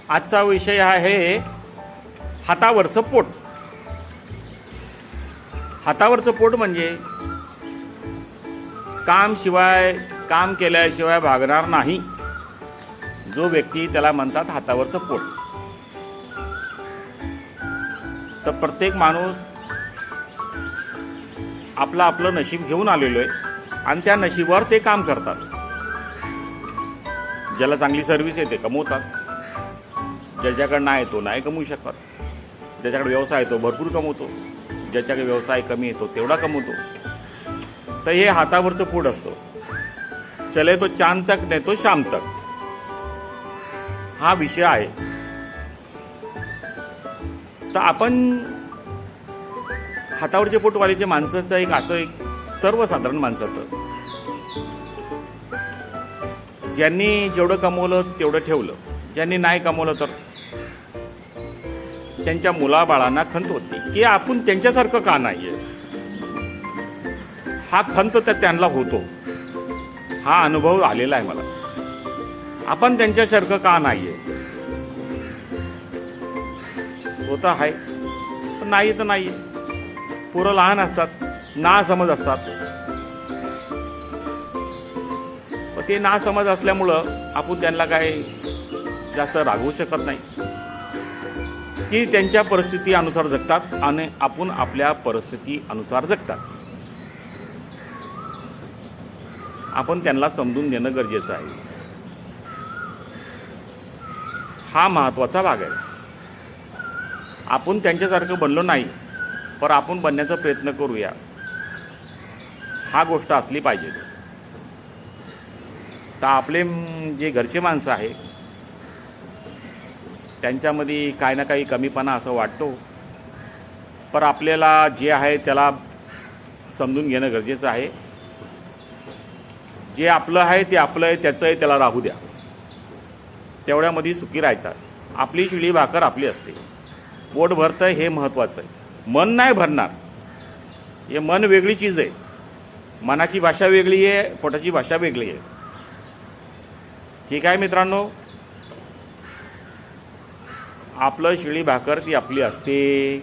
आजचा विषय आहे हातावरचं पोट. हातावरचं पोट म्हणजे काम केल्याशिवाय भागणार नाही जो व्यक्ती, त्याला म्हणतात हातावरचं पोट. तर प्रत्येक माणूस आपलं नशीब घेऊन आलेलो आहे आणि त्या नशिबावर ते काम करतात. ज्याला चांगली सर्व्हिस येते कमवतात, ज्याच्याकडे नाही तो नाही कमवू शकत, ज्याच्याकडे व्यवसाय आहे तो भरपूर कमवतो, ज्याच्याकडे व्यवसाय कमी येतो तेवढा कमवतो. तर हे हातावरचं पोट असतं. चले तो चांद तक नाही तो शाम तक, हा विषय आहे. तर आपण हातावरचे पोटवालीचे माणसाचं एक सर्वसाधारण माणसाचं, ज्यांनी जेवढं कमवलं तेवढं ठेवलं, ज्यांनी नाही कमवलं तर त्यांच्या मुलाबाळांना खंत होती की आपण त्यांच्यासारखं का नाही आहे. हा खंत तर त्यांना होतो, हा अनुभव आलेला आहे मला. आपण त्यांच्यासारखं का नाही आहे, होतं आहे पण नाही तर नाही. पोरं लहान असतात, नासमज असतात. ते नासमज असल्यामुळं आपण त्यांना काय जास्त रागवू शकत नाही की त्यांच्या परिस्थिती अनुसार जगतात आणि आपण आपल्या परिस्थिती अनुसार जगतात. आपण त्यांना समजून घेणं गरजेचं आहे. हा महत्त्वाचा भाग आहे. आपण त्यांच्यासारखं बनलो नाही पण आपण बनण्याचा प्रयत्न करूया, हा गोष्ट असली पाहिजे. तर आपले जे घरचे माणसं आहे त्यांच्यामध्ये काही ना काही कमीपणा असं वाटतो, पण आपल्याला जे आहे त्याला समजून घेणं गरजेचं आहे. जे आपलं आहे ते आपलं आहे, त्याचं आहे त्याला राहू द्या, तेवढ्यामध्ये सुखी राहायचा. आपली शिळी भाकर आपली असते, पोट भरतं हे महत्त्वाचं आहे. मन नाही भरणार, हे मन वेगळी चीज आहे. मनाची भाषा वेगळी आहे, पोटाची भाषा वेगळी आहे. ठीक आहे मित्रांनो, आपलं शिळी भाकर ती आपली असते.